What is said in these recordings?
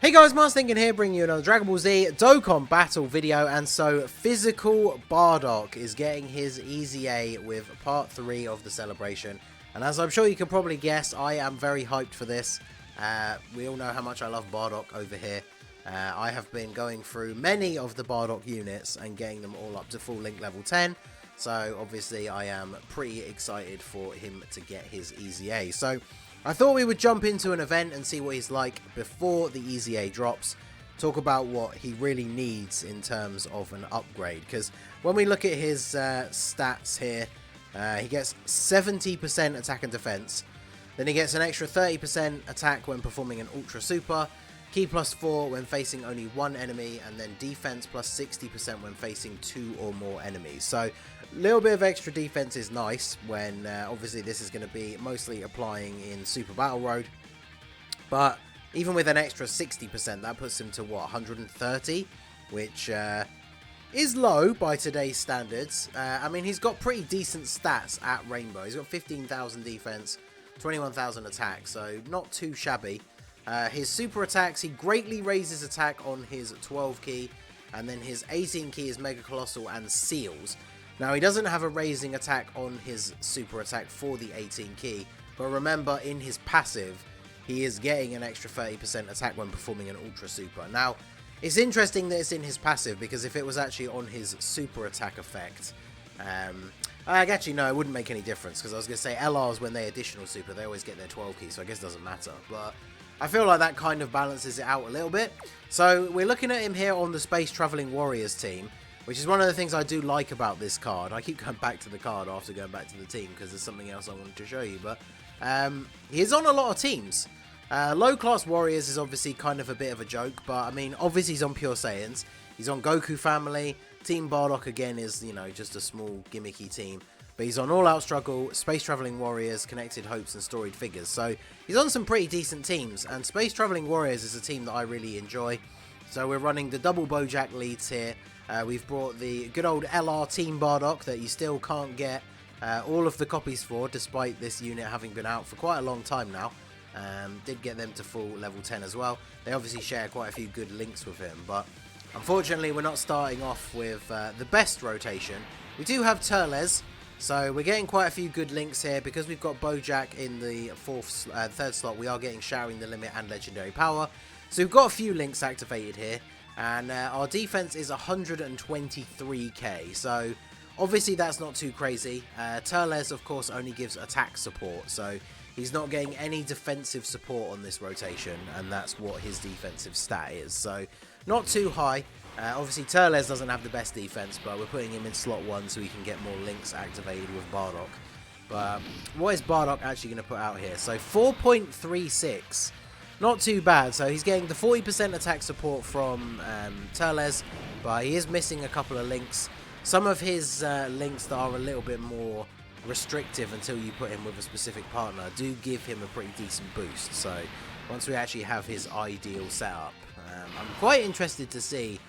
Hey guys, Mars Thinking here, bringing you another Dragon Ball Z Dokkan battle video. And so, Physical Bardock is getting his EZA with part 3 of the celebration. And as I'm sure you can probably guess, I am very hyped for this. We all know how much I love Bardock over here. I have been going through many of the Bardock units and getting them all up to full link level 10. So, obviously, I am pretty excited for him to get his EZA. So, I thought we would jump into an event and see what he's like before the EZA drops. Talk about what he really needs in terms of an upgrade. Because when we look at his stats here, he gets 70% attack and defense. Then he gets an extra 30% attack when performing an Ultra Super. Ki +4 when facing only one enemy. And then defense +60% when facing 2 or more enemies. So a little bit of extra defense is nice when obviously this is going to be mostly applying in Super Battle Road. But even with an extra 60%, that puts him to what, 130? Which is low by today's standards. I mean, he's got pretty decent stats at Rainbow. He's got 15,000 defense, 21,000 attack, so not too shabby. His super attacks, he greatly raises attack on his 12 key, and then his 18 key is Mega Colossal and Seals. Now, he doesn't have a raising attack on his super attack for the 18 key, but remember, in his passive, he is getting an extra 30% attack when performing an Ultra Super. Now, it's interesting that it's in his passive, because if it was actually on his super attack effect, actually, no, it wouldn't make any difference, because I was going to say LRs, when they additional super, they always get their 12 key, so I guess it doesn't matter, but I feel like that kind of balances it out a little bit. So we're looking at him here on the Space Traveling Warriors team, which is one of the things I do like about this card. I keep going back to the card after going back to the team because there's something else I wanted to show you. But he's on a lot of teams. Low Class Warriors is obviously kind of a bit of a joke, but I mean, obviously he's on Pure Saiyans. He's on Goku Family. Team Bardock again is, you know, just a small gimmicky team. But he's on All Out Struggle, Space Traveling Warriors, Connected Hopes and Storied Figures. So he's on some pretty decent teams, and Space Traveling Warriors is a team that I really enjoy. So we're running the double Bojack leads here. We've brought the good old LR Team Bardock that you still can't get all of the copies for, despite this unit having been out for quite a long time now. Did get them to full level 10 as well. They obviously share quite a few good links with him, but unfortunately we're not starting off with the best rotation. We do have Turles. So we're getting quite a few good links here because we've got Bojack in the third slot. We are getting Showering the Limit and Legendary Power. So we've got a few links activated here, and our defense is 123k. So obviously that's not too crazy. Turles, of course, only gives attack support, so he's not getting any defensive support on this rotation, and that's what his defensive stat is. So not too high. Obviously, Turles doesn't have the best defense, but we're putting him in slot 1 so we can get more links activated with Bardock. But what is Bardock actually going to put out here? So 4.36, not too bad. So he's getting the 40% attack support from Turles, but he is missing a couple of links. Some of his links that are a little bit more restrictive until you put him with a specific partner do give him a pretty decent boost. So once we actually have his ideal setup, I'm quite interested to see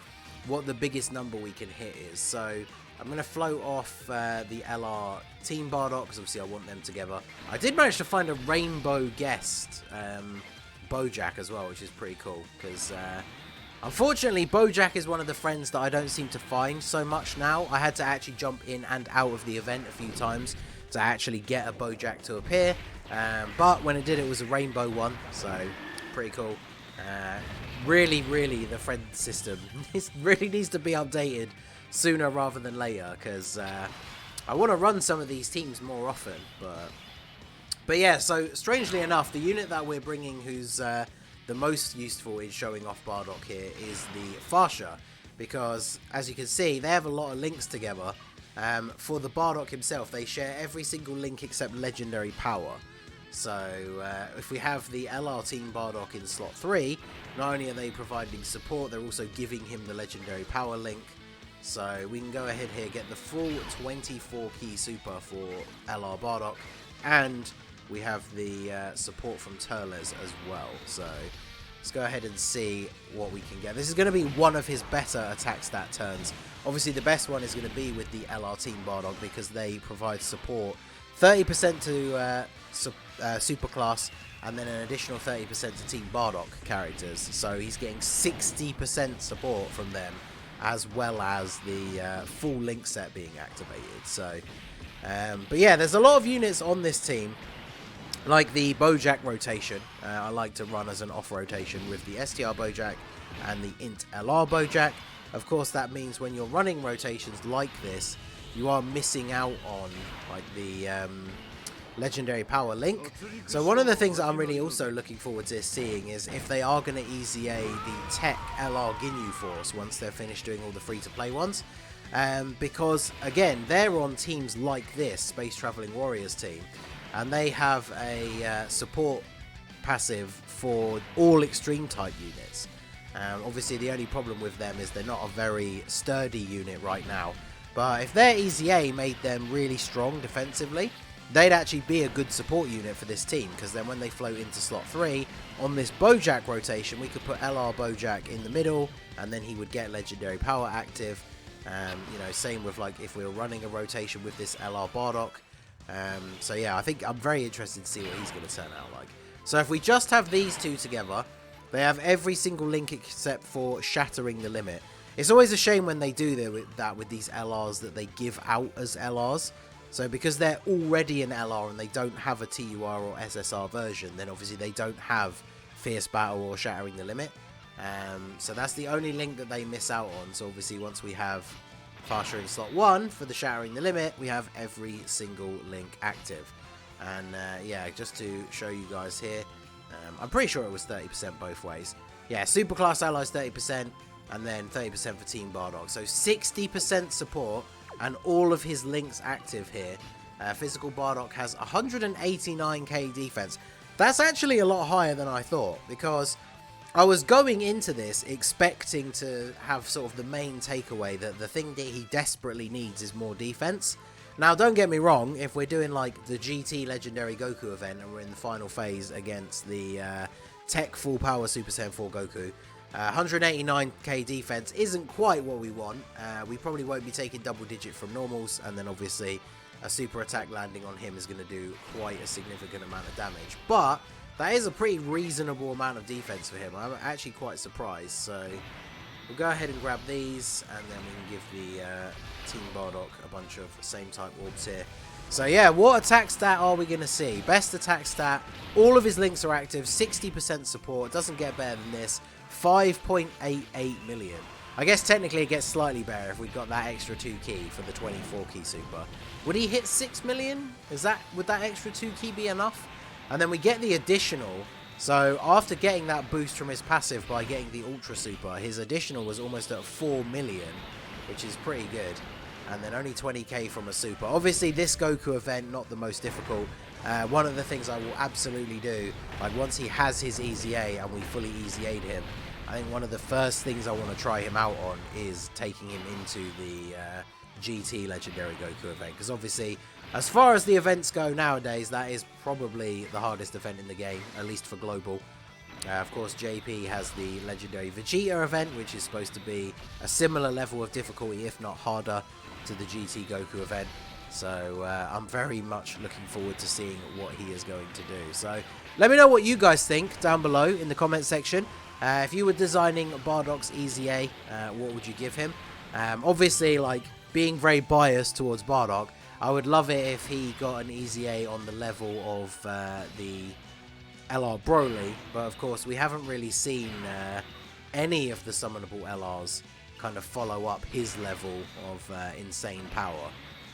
what the biggest number we can hit is. So I'm going to float off the LR Team Bardock, because obviously I want them together. I did manage to find a Rainbow guest Bojack as well, which is pretty cool, because unfortunately Bojack is one of the friends that I don't seem to find so much now. I had to actually jump in and out of the event a few times to actually get a Bojack to appear, but when it did, it was a Rainbow one, so pretty cool. Really, the friend system really needs to be updated sooner rather than later, because I want to run some of these teams more often. But yeah, so strangely enough, the unit that we're bringing who's the most useful in showing off Bardock here is the Farsha, because as you can see, they have a lot of links together. For the Bardock himself, they share every single link except Legendary Power. So if we have the LR Team Bardock in slot 3, not only are they providing support, they're also giving him the Legendary Power link. So we can go ahead here, get the full 24 key super for LR Bardock, and we have the support from Turles as well. So let's go ahead and see what we can get. This is going to be one of his better attack stat turns. Obviously the best one is going to be with the LR Team Bardock, because they provide support 30% to super class, and then an additional 30% to Team Bardock characters. So he's getting 60% support from them, as well as the full link set being activated. So, but yeah, there's a lot of units on this team. Like the Bojack rotation, I like to run as an off rotation with the STR Bojack and the Int LR Bojack. Of course, that means when you're running rotations like this, you are missing out on like the legendary power link. So one of the things that I'm really also looking forward to seeing is if they are going to EZA the Tech LR Ginyu Force once they're finished doing all the free-to-play ones. Because, again, they're on teams like this, Space Traveling Warriors team, and they have a support passive for all extreme type units. Obviously, the only problem with them is they're not a very sturdy unit right now. But if their EZA made them really strong defensively, they'd actually be a good support unit for this team, because then when they float into slot 3, on this Bojack rotation, we could put LR Bojack in the middle, and then he would get legendary power active. You know, same with like if we were running a rotation with this LR Bardock. So yeah, I think I'm very interested to see what he's going to turn out like. So if we just have these two together, they have every single link except for Shattering the Limit. It's always a shame when they do that with these LRs that they give out as LRs. So because they're already an LR and they don't have a TUR or SSR version, then obviously they don't have Fierce Battle or Shattering the Limit. So that's the only link that they miss out on. So obviously once we have Farsha in slot 1 for the Shattering the Limit, we have every single link active. And yeah, just to show you guys here, I'm pretty sure it was 30% both ways. Yeah, Superclass Allies 30%, and then 30% for Team Bardock. So 60% support and all of his links active here. Physical Bardock has 189k defense. That's actually a lot higher than I thought, because I was going into this expecting to have sort of the main takeaway that the thing that he desperately needs is more defense. Now, don't get me wrong, if we're doing like the GT Legendary Goku event and we're in the final phase against the Tech Full Power Super Saiyan 4 Goku, 189k defense isn't quite what we want. We probably won't be taking double digit from normals, and then obviously a super attack landing on him is going to do quite a significant amount of damage. But that is a pretty reasonable amount of defense for him. I'm actually quite surprised. So we'll go ahead and grab these, and then we can give the Team Bardock a bunch of same type orbs here. So yeah, what attack stat are we going to see? Best attack stat, all of his links are active, 60% support, doesn't get better than this, 5.88 million. I guess technically it gets slightly better if we got that extra 2 key for the 24 key super. Would he hit 6 million? Would that extra 2 key be enough? And then we get the additional. So after getting that boost from his passive by getting the Ultra Super, his additional was almost at 4 million, which is pretty good. And then only 20k from a super. Obviously this Goku event, not the most difficult. One of the things I will absolutely do, like once he has his EZA and we fully EZA'd him, I think one of the first things I want to try him out on is taking him into the GT Legendary Goku event. Because obviously, as far as the events go nowadays, that is probably the hardest event in the game, at least for global. Of course, JP has the Legendary Vegeta event, which is supposed to be a similar level of difficulty, if not harder, to the GT Goku event. So I'm very much looking forward to seeing what he is going to do. So let me know what you guys think down below in the comment section. If you were designing Bardock's EZA, what would you give him? Obviously, like, being very biased towards Bardock, I would love it if he got an EZA on the level of the LR Broly, but of course we haven't really seen any of the summonable LRs kind of follow up his level of insane power.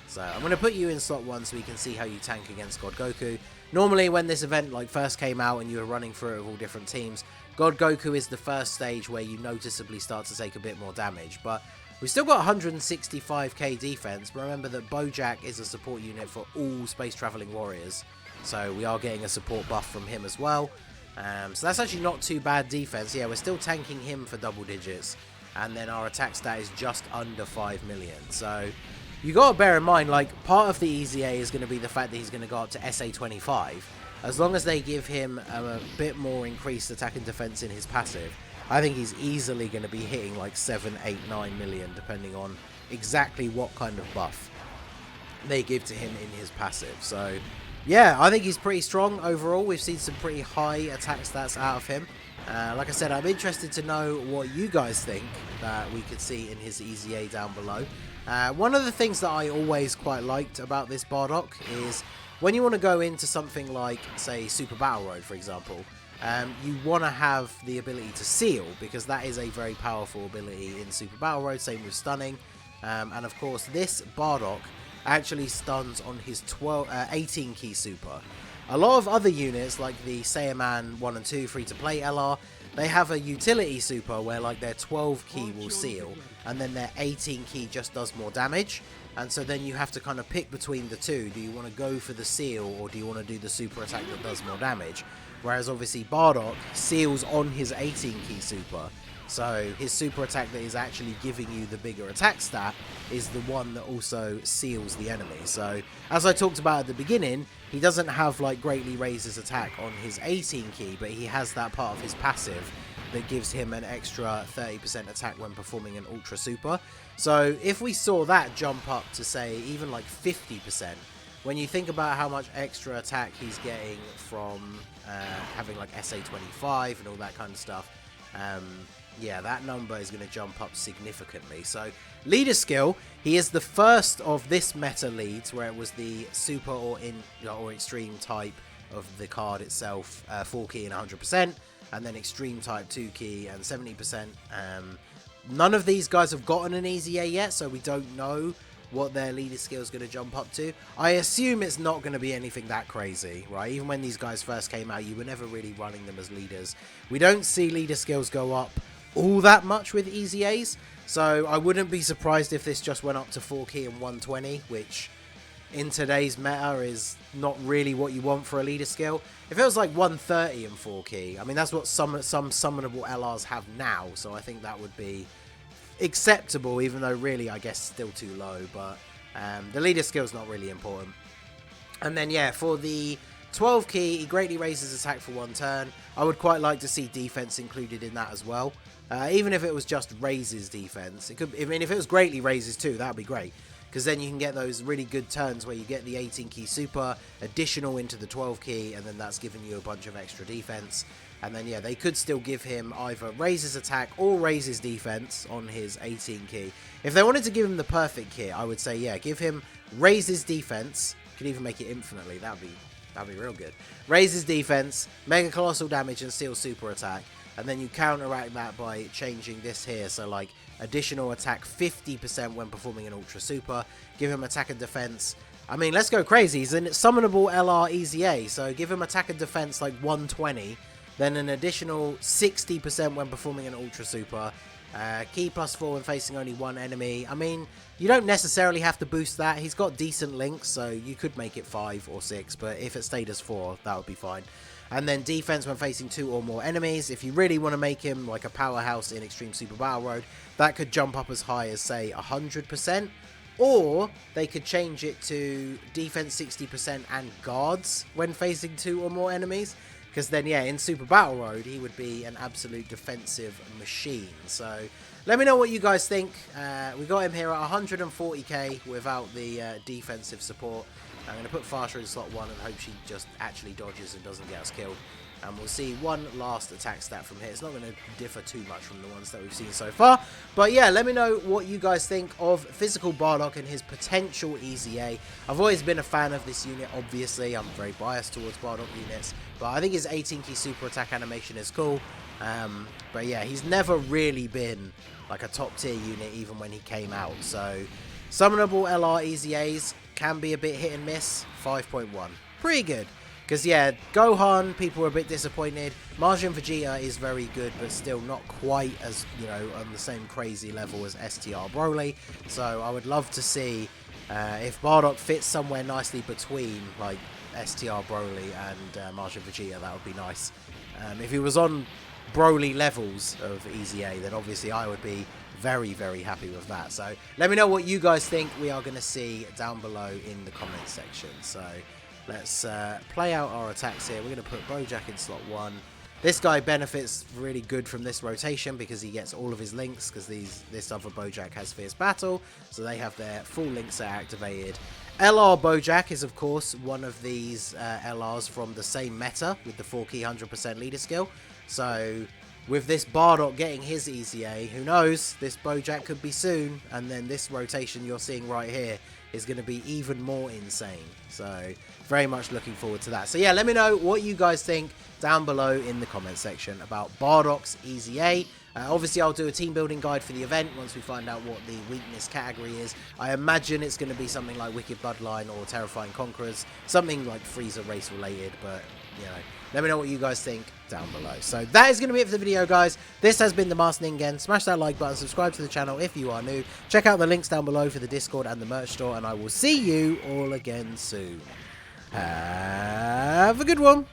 So I'm going to put you in slot 1 so we can see how you tank against God Goku. Normally when this event like first came out and you were running through it with all different teams, God Goku is the first stage where you noticeably start to take a bit more damage, but we've still got 165k defense. Remember that Bojack is a support unit for all Space Traveling Warriors, so we are getting a support buff from him as well. So that's actually not too bad defense. Yeah, we're still tanking him for double digits, and then our attack stat is just under 5 million. So you got to bear in mind, like, part of the EZA is going to be the fact that he's going to go up to SA25. As long as they give him a bit more increased attack and defense in his passive, I think he's easily going to be hitting like 7, 8, 9 million, depending on exactly what kind of buff they give to him in his passive. So Yeah, I think he's pretty strong overall. We've seen some pretty high attack stats out of him. Like I said, I'm interested to know what you guys think that we could see in his EZA down below. One of the things that I always quite liked about this Bardock is when you want to go into something like, say, Super Battle Road, for example, you want to have the ability to seal, because that is a very powerful ability in Super Battle Road, same with stunning. And of course, this Bardock actually stuns on his 18 key super. A lot of other units, like the Saiyaman 1 and 2 free-to-play LR, they have a utility super where like their 12 key will seal, and then their 18 key just does more damage. And so then you have to kind of pick between the two. Do you want to go for the seal, or do you want to do the super attack that does more damage? Whereas obviously Bardock seals on his 18 key super. So his super attack that is actually giving you the bigger attack stat is the one that also seals the enemy. So as I talked about at the beginning, he doesn't have like greatly raises attack on his 18 key, but he has that part of his passive that gives him an extra 30% attack when performing an ultra super. So if we saw that jump up to say even like 50%, when you think about how much extra attack he's getting from having like SA25 and all that kind of stuff, yeah, that number is going to jump up significantly. So, leader skill, he is the first of this meta leads where it was the super or extreme type of the card itself, 4 key and 100%, and then extreme type 2 key and 70%. None of these guys have gotten an EZA yet, so we don't know what their leader skill is going to jump up to. I assume it's not going to be anything that crazy, right? Even when these guys first came out, you were never really running them as leaders. We don't see leader skills go up all that much with EZAs, so I wouldn't be surprised if this just went up to 4 key and 120, which in today's meta is not really what you want for a leader skill. If it was like 130 and 4 key, I mean, that's what some summonable LRs have now, so I think that would be acceptable, even though really I guess still too low. But the leader skill is not really important. And then yeah, for the 12 key, he greatly raises attack for 1 turn. I would quite like to see defense included in that as well. Even if it was just raises defense, it could. I mean, if it was greatly raises too, that would be great, because then you can get those really good turns where you get the 18 key super additional into the 12 key, and then that's giving you a bunch of extra defense. And then yeah, they could still give him either raises attack or raises defense on his 18 key. If they wanted to give him the perfect kit, I would say yeah, give him raises defense. Could even make it infinitely. That'd be real good. Raises defense, mega colossal damage, and seal super attack. And then you counteract that by changing this here. So like additional attack 50% when performing an ultra super. Give him attack and defense. I mean, let's go crazy. He's a summonable LR EZA. So give him attack and defense like 120. Then an additional 60% when performing an ultra super. Key +4 when facing only one enemy. I mean, you don't necessarily have to boost that. He's got decent links, so you could make it 5 or 6. But if it stayed as 4, that would be fine. And then defense when facing 2 or more enemies. If you really want to make him like a powerhouse in Extreme Super Battle Road, that could jump up as high as, say, 100%. Or they could change it to defense 60% and guards when facing 2 or more enemies. Because then, yeah, in Super Battle Road, he would be an absolute defensive machine. So let me know what you guys think. We got him here at 140k without the defensive support. I'm going to put Faster in slot 1 and hope she just actually dodges and doesn't get us killed. And we'll see one last attack stat from here. It's not going to differ too much from the ones that we've seen so far. But yeah, let me know what you guys think of Physical Bardock and his potential EZA. I've always been a fan of this unit, obviously. I'm very biased towards Bardock units. But I think his 18 key super attack animation is cool. But yeah, he's never really been like a top tier unit even when he came out. So summonable LR EZAs can be a bit hit and miss. 5.1. Pretty good. Because, yeah, Gohan, people were a bit disappointed. Majin Vegeta is very good, but still not quite as, you know, on the same crazy level as STR Broly. So I would love to see if Bardock fits somewhere nicely between, like, STR Broly and Majin Vegeta. That would be nice. If he was on Broly levels of EZA, then obviously I would be very, very happy with that. So let me know what you guys think we are going to see down below in the comments section. So let's play out our attacks here. We're going to put Bojack in slot 1. This guy benefits really good from this rotation because he gets all of his links, because this other Bojack has Fierce Battle, so they have their full links activated. LR Bojack is of course one of these LRs from the same meta with the 4-key 100% leader skill. So with this Bardock getting his EZA, who knows, this Bojack could be soon, and then this rotation you're seeing right here is going to be even more insane. So very much looking forward to that. So yeah, let me know what you guys think down below in the comment section about Bardock's EZA. Obviously, I'll do a team building guide for the event once we find out what the weakness category is. I imagine it's going to be something like Wicked Bloodline or Terrifying Conquerors, something like Freezer race related, but you know, let me know what you guys think down below. So that is going to be it for the video, guys. This has been the Masked Ningen. Smash that like button, subscribe to the channel if you are new. Check out the links down below for the Discord and the merch store, and I will see you all again soon. Have a good one.